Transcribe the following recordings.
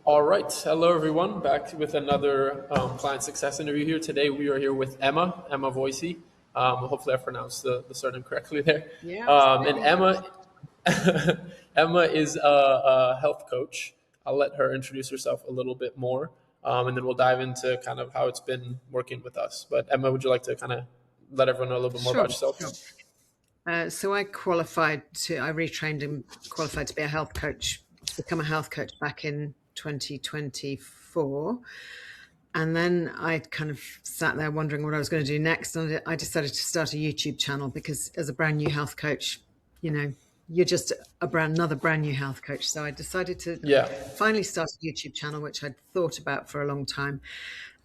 All right. Hello, everyone. Back with another client success interview here. Today, we are here with Emma Voysey. Hopefully, I pronounced the surname correctly there. Yeah, And absolutely. Emma is a health coach. I'll let her introduce herself a little bit more, and then we'll dive into kind of how it's been working with us. But Emma, would you like to kind of let everyone know a little bit more about Sure, yourself? sure. So I retrained and qualified to be a health coach, to become a health coach back in 2024. And then I kind of sat there wondering what I was going to do next. And I decided to start a YouTube channel because as a brand new health coach, you know, you're just another brand new health coach. So I decided to Yeah. finally start a YouTube channel, which I'd thought about for a long time.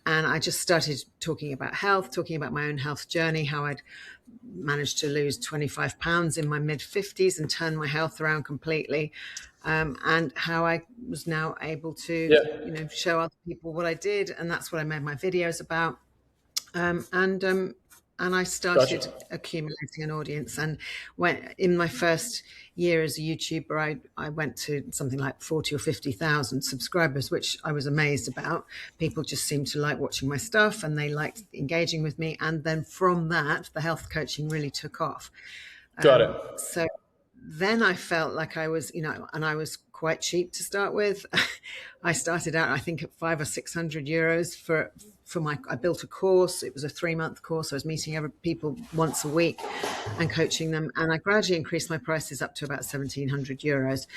And I just started talking about health, talking about my own health journey, how I'd managed to lose 25 pounds in my mid 50s and turn my health around completely. And how I was now able to, Yeah. show other people what I did. And that's what I made my videos about. And I Gotcha. started accumulating an audience. And when in my first year as a YouTuber, I went to something like 40 or 50,000 subscribers, which I was amazed about. People just seemed to like watching my stuff and they liked engaging with me. And then from that, the health coaching really took off. Got it. So then I felt like I was, and I was quite cheap to start with. I started out, I think, at €500 or €600 I built a course. It was a 3-month course. I was meeting people once a week and coaching them. And I gradually increased my prices up to about €1,700.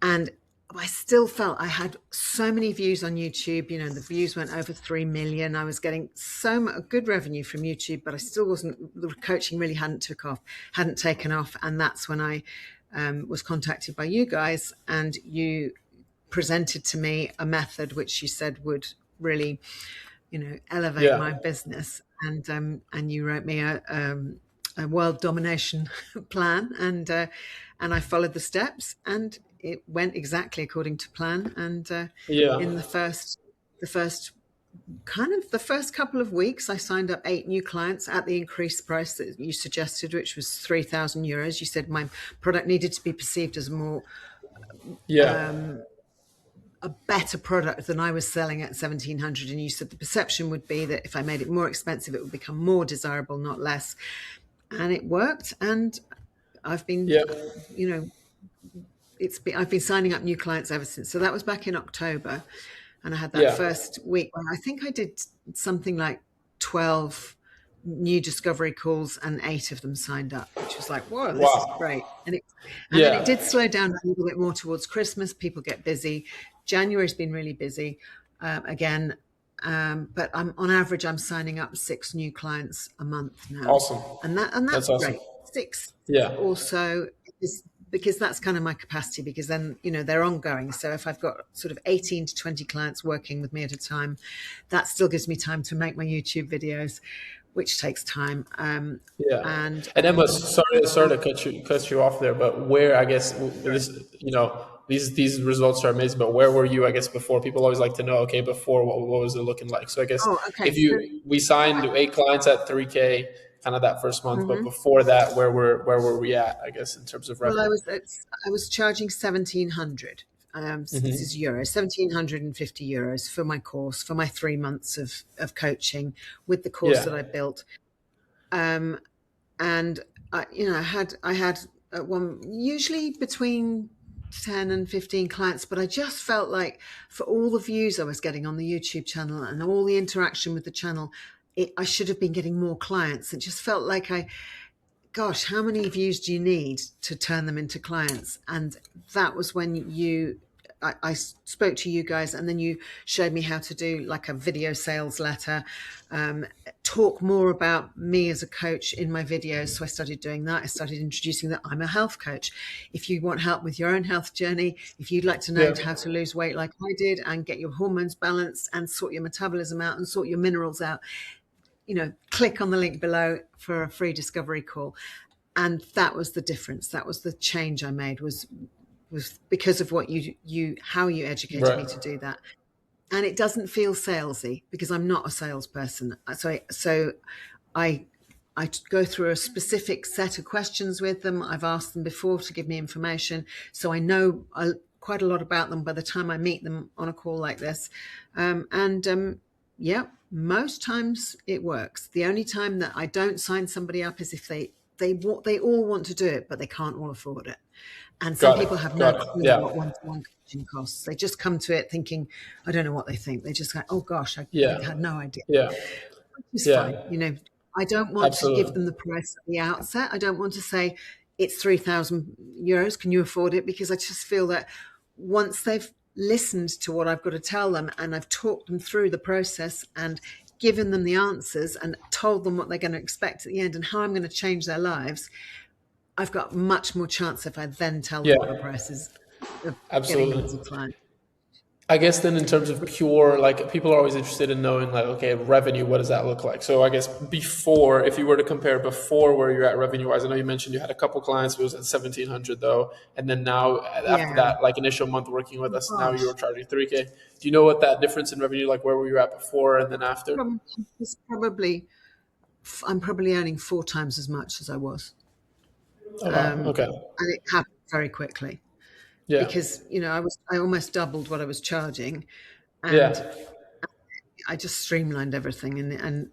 And I still felt I had so many views on YouTube. The views went over 3 million. I was getting so much good revenue from YouTube, but I still the coaching really hadn't taken off. And that's when I was contacted by you guys, and you presented to me a method which you said would really, elevate my Yeah. business. And you wrote me a world domination plan, and I followed the steps, and it went exactly according to plan. And in Yeah. the first couple of weeks, I signed up 8 new clients at the increased price that you suggested, which was €3,000. You said my product needed to be perceived as Yeah. a better product than I was selling at 1,700. And you said the perception would be that if I made it more expensive, it would become more desirable, not less. And it worked. And I've been, Yeah. I've been signing up new clients ever since. So that was back in October. And I had that Yeah. first week when I think I did something like 12 new discovery calls, and 8 of them signed up, which was like, whoa, this is Wow. great. And then it did Yeah. slow down a little bit more towards Christmas. People get busy. January's been really busy again. But on average, I'm signing up 6 new clients a month now. Awesome. And That's that's awesome. great. 6 Yeah. also is because that's kind of my capacity, because then, they're ongoing. So if I've got sort of 18 to 20 clients working with me at a time, that still gives me time to make my YouTube videos, which takes time. Yeah. And And Emma, sorry to cut you off there, but where I guess this, these results are amazing. But where were you? I guess before, people always like to know. Okay, before what was it looking like? So I guess oh, okay. if we signed 8 clients at 3K, kind of that first month, but Mhm. before that, where were we at? I guess in terms of Well, revenue. I was charging 1,700. So this is euros, €1,750 for my course, for my 3 months of coaching with the course that Yeah. I built. And I had one usually between 10 and 15 clients, but I just felt like for all the views I was getting on the YouTube channel and all the interaction with the channel, I should have been getting more clients. It just felt like gosh, how many views do you need to turn them into clients? And that was when I spoke to you guys, and then you showed me how to do like a video sales letter, talk more about me as a coach in my videos. So I started doing that. I started introducing that I'm a health coach. If you want help with your own health journey, if you'd like to know Yeah. how to lose weight like I did and get your hormones balanced and sort your metabolism out and sort your minerals out, click on the link below for a free discovery call. And that was the difference. That was the change I made, was because of what how you educated me Right. to do that. And it doesn't feel salesy because I'm not a salesperson. So I go through a specific set of questions with them. I've asked them before to give me information, so I know quite a lot about them by the time I meet them on a call like this. Yeah, most times it works. The only time that I don't sign somebody up is if they all want to do it, but they can't all afford it. And some Got people it. have no Got it. clue Yeah. what one-to-one coaching costs. They just come to it thinking, I don't know what they think. They just go, oh gosh, I Yeah. had no idea. Yeah. It's Yeah. fine. I don't want to give Absolutely. them the price at the outset. I don't want to say it's €3,000. Can you afford it? Because I just feel that once they've listened to what I've got to tell them and I've talked them through the process and given them the answers and told them what they're going to expect at the end and how I'm going to change their lives, I've got much more chance if I then tell them what the Yeah. price is of getting them as a Absolutely. client. I guess then in terms of pure, like people are always interested in knowing like, okay, revenue, what does that look like? So I guess before, if you were to compare before where you're at revenue wise, I know you mentioned you had a couple clients, but it was at 1,700 though. And then now after Yeah. that, like initial month working with Oh, us, now gosh. you're charging 3K. Do you know what that difference in revenue, like where were you at before and then after? It's probably, I'm probably earning 4 times as much as I was. Oh, wow. Okay. And it happened very quickly Yeah. because, I almost doubled what I was charging Yeah. and I just streamlined everything and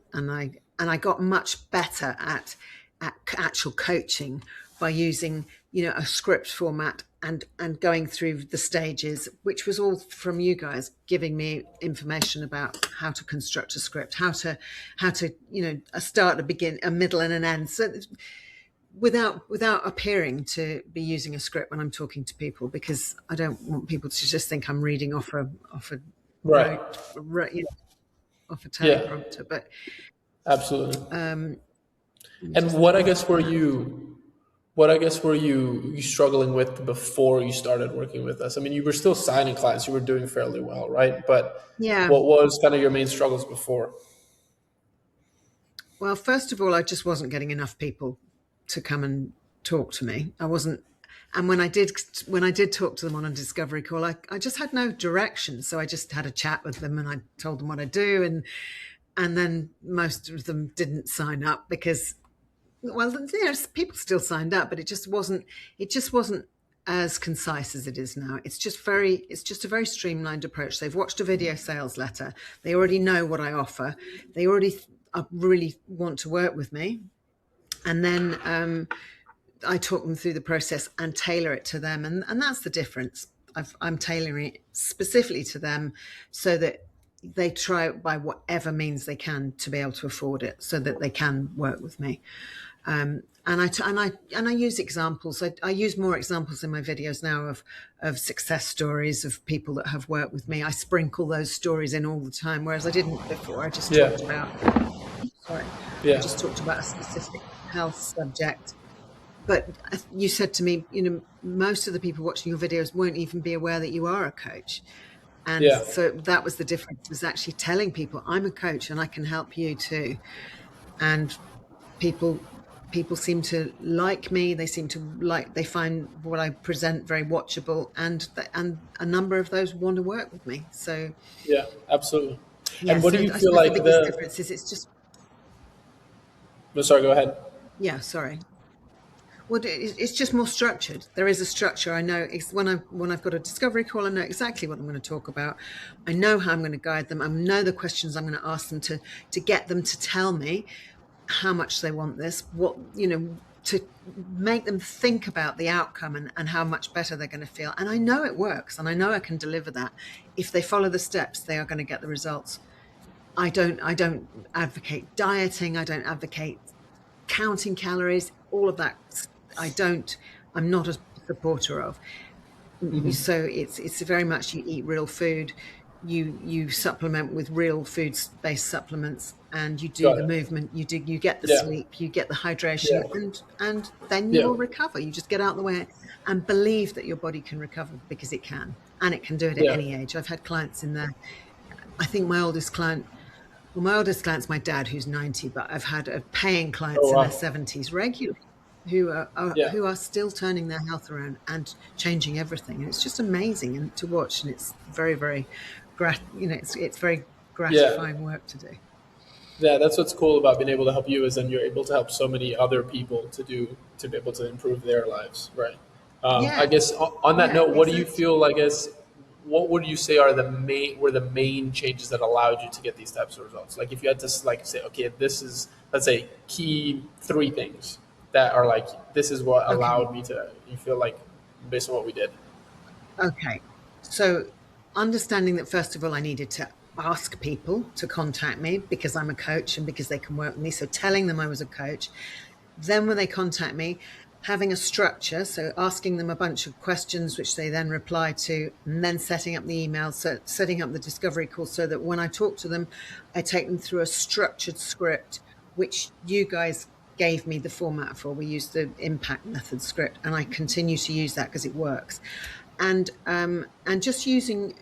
I got much better at actual coaching by using a script format and going through the stages, which was all from you guys giving me information about how to construct a script, how to a start, a begin, a middle, and an end. So without appearing to be using a script when I'm talking to people, because I don't want people to just think I'm reading off a Right. off a Yeah. teleprompter. But Absolutely. let me And just think. what I guess were you struggling with before you started working with us? I mean, you were still signing clients, you were doing fairly well, right? But Yeah. what was kind of your main struggles before? Well, first of all, I just wasn't getting enough people to come and talk to me. I wasn't, and when I did talk to them on a discovery call, I just had no direction. So I just had a chat with them and I told them what I do, and then most of them didn't sign up because, well, people still signed up, but it just wasn't as concise as it is now. It's just a very streamlined approach. They've watched a video sales letter. They already know what I offer. They already really want to work with me. And then I talk them through the process and tailor it to them. And that's the difference. I'm tailoring it specifically to them so that they try it by whatever means they can to be able to afford it so that they can work with me. And I use examples. I use more examples in my videos now of success stories of people that have worked with me. I sprinkle those stories in all the time, whereas I didn't before. I just Yeah. talked about sorry, I Yeah. just talked about a specific health subject. But you said to me, most of the people watching your videos won't even be aware that you are a coach. And Yeah. so that was the difference, was actually telling people I'm a coach and I can help you too. And people people seem to like me. They find what I present very watchable, and a number of those want to work with me. So Yeah. Absolutely. yeah, And what so do you I feel suppose the like biggest difference is it's just, no, sorry, go ahead. yeah, sorry. Well, it's just more structured. There is a structure. I know when I've got a discovery call, I know exactly what I'm going to talk about. I know how I'm going to guide them. I know the questions I'm going to ask them to get them to tell me how much they want this, to make them think about the outcome and how much better they're going to feel. And I know it works, and I know I can deliver that. If they follow the steps, they are going to get the results. I don't advocate dieting. I don't advocate counting calories. All of that, I don't. I'm not a supporter of. So it's very much you eat real food, you supplement with real food based supplements, and you do Got the it. movement, you get the Yeah. sleep, you get the hydration, Yeah. and then you Yeah. will recover. You just get out of the way and believe that your body can recover, because it can, and it can do it at Yeah. any age. I've had clients in there. I think my oldest client's my dad, who's 90, but I've had paying Oh clients in their wow. 70s regularly who are Yeah. who are still turning their health around and changing everything. And it's just amazing and to watch, and it's very, very it's very Yeah. gratifying work to do. Yeah, that's what's cool about being able to help you is then you're able to help so many other people to be able to improve their lives, right? I Yeah, guess on that yeah, note, what do you exactly. feel? I guess what would you say are the main changes that allowed you to get these types of results? Like if you had to like say, okay, this is let's say key three things that are like this is what Okay, allowed me to. You feel like based on what we did. okay. So understanding that first of all, I needed to ask people to contact me because I'm a coach and because they can work with me. So telling them I was a coach. Then when they contact me, having a structure, so asking them a bunch of questions which they then reply to, and then setting up the email, so setting up the discovery call so that when I talk to them, I take them through a structured script, which you guys gave me the format for. We used the impact method script, and I continue to use that because it works. And just using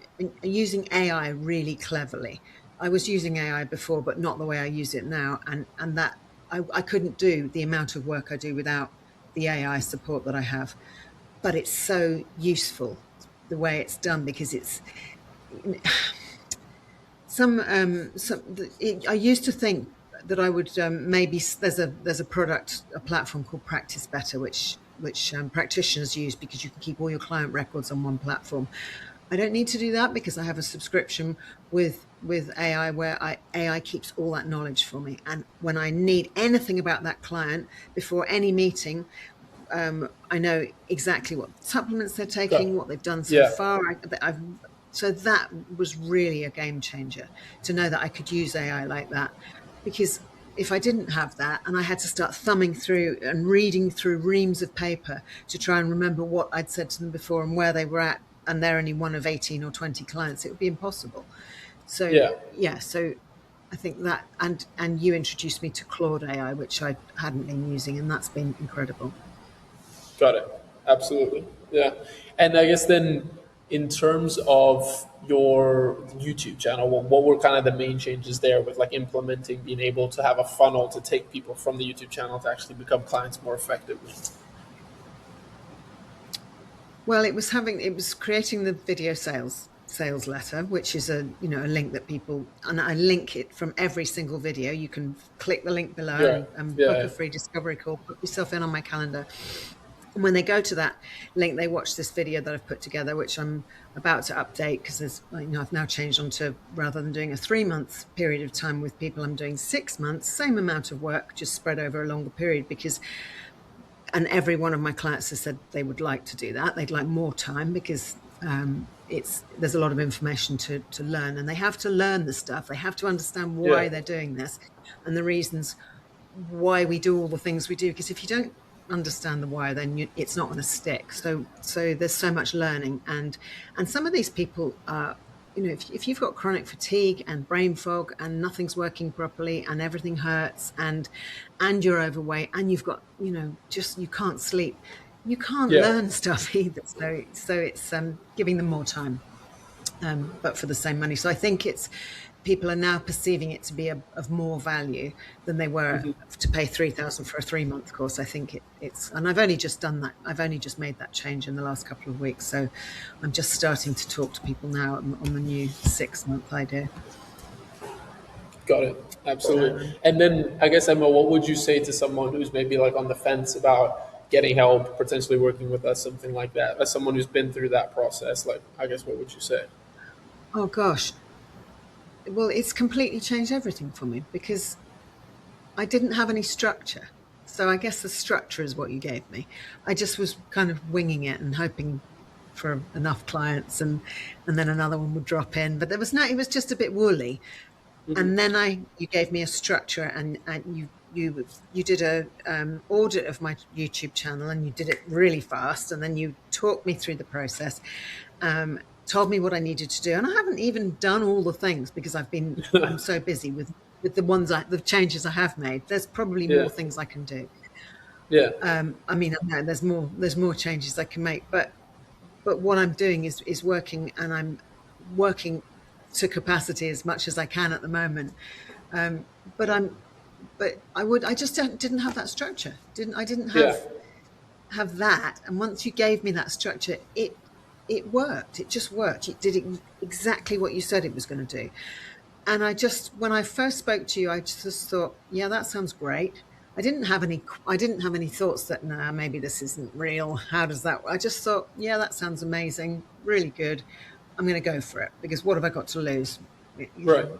AI really cleverly. I was using AI before, but not the way I use it now, and that I couldn't do the amount of work I do without the AI support that I have. But it's so useful the way it's done because it's I used to think that I would maybe there's a product, a platform called Practice Better, which practitioners use because you can keep all your client records on one platform. I don't need to do that because I have a subscription with AI where AI keeps all that knowledge for me. And when I need anything about that client before any meeting, I know exactly what supplements they're Okay. taking, what they've done so Yeah. far. So that was really a game changer to know that I could use AI like that. Because if I didn't have that and I had to start thumbing through and reading through reams of paper to try and remember what I'd said to them before and where they were at, and they're only one of 18 or 20 clients, it would be impossible. So, Yeah. yeah, so I think that, and you introduced me to Claude AI, which I hadn't been using, and that's been incredible. Got it. Absolutely. Yeah. And I guess then, in terms of your YouTube channel, what were kind of the main changes there with like implementing, being able to have a funnel to take people from the YouTube channel to actually become clients more effectively? Well, it was creating the video sales letter, which is a link that people, and I link it from every single video. You can click the link below Yeah. and book Yeah. a free discovery call, put yourself in on my calendar. And when they go to that link, they watch this video that I've put together, which I'm about to update because I've now changed onto, rather than doing a 3 month period of time with people, I'm doing 6 months, same amount of work, just spread over a longer period because, and every one of my clients has said they would like to do that. They'd like more time because there's a lot of information to learn, and they have to learn the stuff. They have to understand Yeah. why they're doing this and the reasons why we do all the things we do. Because if you don't understand the why, then it's not going to stick. So there's so much learning, and some of these people are, if you've got chronic fatigue and brain fog and nothing's working properly and everything hurts and you're overweight and you've got, just you can't sleep, you can't Yeah. learn stuff either. So it's giving them more time, but for the same money. So I think it's people are now perceiving it to be of more value than they were to pay 3,000 for a 3 month course. I think and I've only just done that. I've only just made that change in the last couple of weeks. So I'm just starting to talk to people now on the new 6 month idea. Got it. Absolutely. So, And then I guess Emma, what would you say to someone who's maybe like on the fence about getting help, potentially working with us, something like that? As someone who's been through that process, like I guess what would you say? oh gosh, well, it's completely changed everything for me because I didn't have any structure. So I guess the structure is what you gave me. I just was kind of winging it and hoping for enough clients, and then another one would drop in. But there was no, it was just a bit woolly. And then you gave me a structure, and you did a audit of my YouTube channel, and you did it really fast, and then you talked me through the process, told me what I needed to do, and I haven't even done all the things because I'm so busy with the changes I have made. There's probably Yeah. more things I can do. Yeah. I mean, I know there's more changes I can make, but what I'm doing is working, and I'm working to capacity as much as I can at the moment. Um, but I'm but I just didn't have that structure. I didn't Yeah. have that. And once you gave me that structure, it worked. It just worked. It did exactly what you said it was going to do. And when I first spoke to you, I just thought, yeah, that sounds great. I didn't have any thoughts that, nah, maybe this isn't real. How does that, I just thought, yeah, that sounds amazing. Really good. I'm going to go for it because what have I got to lose? You Right. know,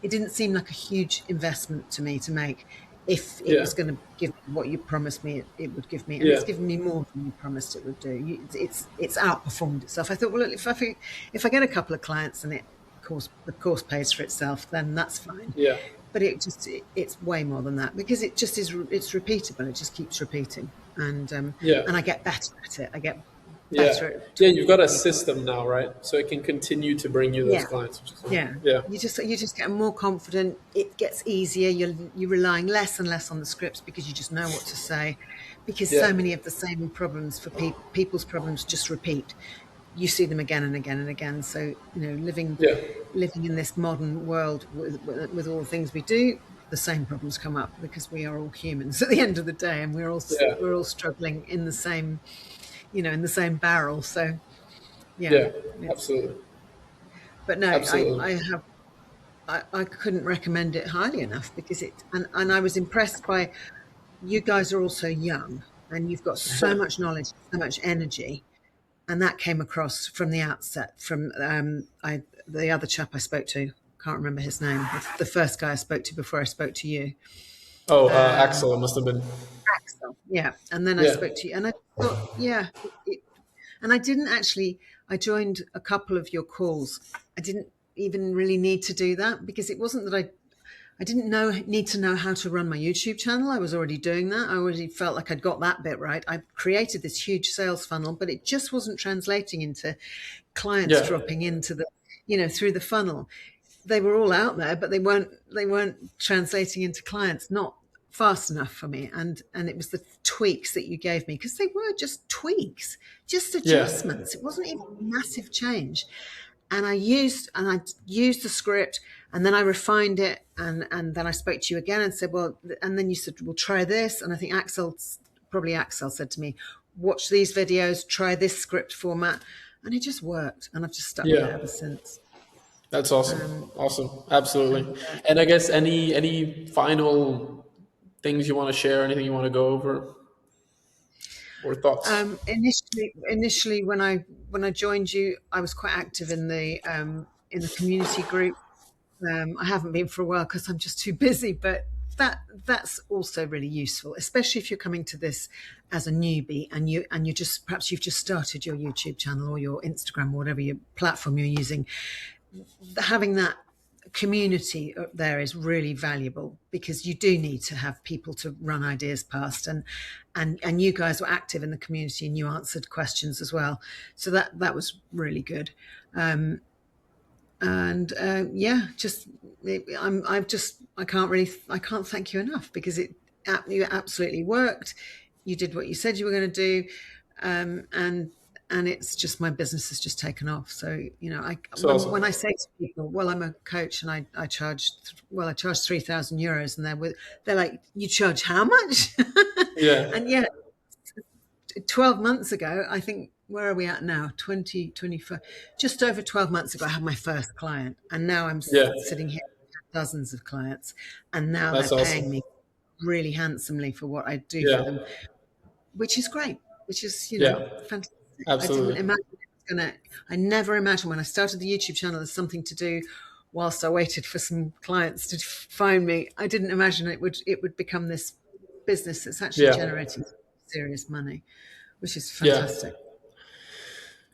it didn't seem like a huge investment to me to make if it Yeah. was going to give me what you promised me it would give me, and Yeah. it's given me more than you promised it would do. It's outperformed itself. I thought, well, if I get a couple of clients and the course pays for itself, then that's fine. Yeah. But it's way more than that because it just is it's repeatable. It just keeps repeating, Yeah. and I get better at it. I get Yeah. better at Yeah. talking You've got a to people. system now, right? So it can continue to bring you those Yeah, clients, which is yeah. yeah. You just get more confident. It gets easier. You're relying less and less on the scripts because you just know what to say, because Yeah. so many of the same problems for people's problems just repeat. You see them again and again and again. So Yeah. living in this modern world with all the things we do, the same problems come up because we are all humans at the end of the day, and Yeah. we're all struggling in the same in the same barrel. So yeah, Yeah. it's Absolutely. but no, Absolutely. I have I couldn't recommend it highly enough because and I was impressed by you guys are also young and you've got so much knowledge, so much energy, and that came across from the outset. From the other chap I spoke to, can't remember his name, the first guy I spoke to before I spoke to you, Oh, um, Axel, it must have been. Axel. Yeah, and then I Yeah. spoke to you, and I thought, yeah, and I didn't actually. I joined a couple of your calls. I didn't even really need to do that because it wasn't that I didn't need to know how to run my YouTube channel. I was already doing that. I already felt like I'd got that bit right. I created this huge sales funnel, but it just wasn't translating into clients Yeah. dropping into through the funnel. They were all out there, but they weren't translating into clients, not fast enough for me. And it was the tweaks that you gave me because they were just tweaks, just Yeah. adjustments. It wasn't even a massive change. And I used the script, and then I refined it, and then I spoke to you again and said, well, and then you said, well, try this. And I think Axel said to me, watch these videos, try this script format, and it just worked, and I've just stuck with it Yeah. ever since. That's awesome. Um, Awesome. Absolutely. and And I guess any final things you want to share, anything you want to go over or thoughts? initially, when I joined you, I was quite active in the community group. I haven't been for a while because I'm just too busy, but that's also really useful, especially if you're coming to this as a newbie and you just perhaps you've just started your YouTube channel or your Instagram or whatever your platform you're using. Having that community up there is really valuable because you do need to have people to run ideas past, and you guys were active in the community and you answered questions as well, so that was really good. And yeah, just I can't thank you enough because you absolutely worked. You did what you said you were going to do, and it's just my business has just taken off. So So awesome. when I say to people, well, I'm a coach and I charge €3,000, and they're like, you charge how much? Yeah. And yeah, 12 months ago, I think, where are we at now? 2024. Just over 12 months ago, I had my first client. And now I'm Yeah. sitting here with dozens of clients. And now they're That's awesome. paying me really handsomely for what I do for Yeah. them, which is great, which is, Yeah. fantastic. I didn't Absolutely. imagine it was going to, I never imagined when I started the YouTube channel as something to do whilst I waited for some clients to find me. I didn't imagine it would become this business that's actually Yeah. generating serious money, which is Yeah. fantastic.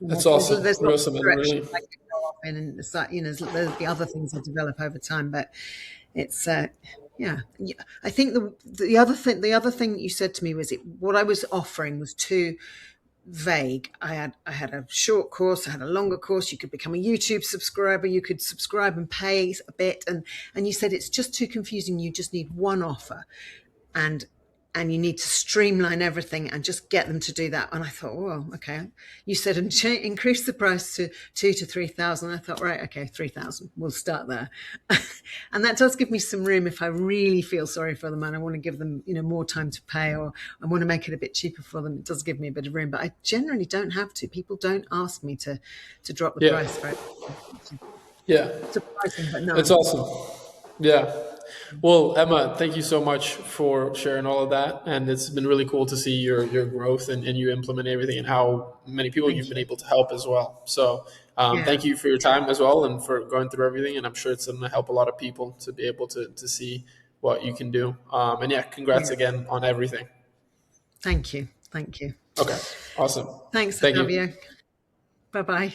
That's There's awesome. lots Really of awesome. And directions really, I could go off in, and it's like, there'll be other things I develop over time, but it's yeah. I think the other thing that you said to me was what I was offering was too vague. I had a short course, I had a longer course. You could become a YouTube subscriber, you could subscribe and pay a bit, and you said it's just too confusing. You just need one offer, and you need to streamline everything and just get them to do that. And I thought, well, okay. You said increase the price to 2 to 3,000. I thought, right, okay, 3,000. We'll start there, and that does give me some room if I really feel sorry for them and I want to give them, more time to pay, or I want to make it a bit cheaper for them. It does give me a bit of room, but I generally don't have to. People don't ask me to drop the yeah. price for it. Yeah. Surprising, but no. It's awesome. Yeah. Well, Emma, thank you so much for sharing all of that. And it's been really cool to see your growth and you implement everything and how many people you've Thank been you. able to help as well. So Yeah, thank you for your yeah, time as well and for going through everything. And I'm sure it's going to help a lot of people to be able to see what you can do. And yeah, congrats yeah. again on everything. Thank you. Thank you. Okay, awesome. Thanks, Thank you. Otavio. Bye bye.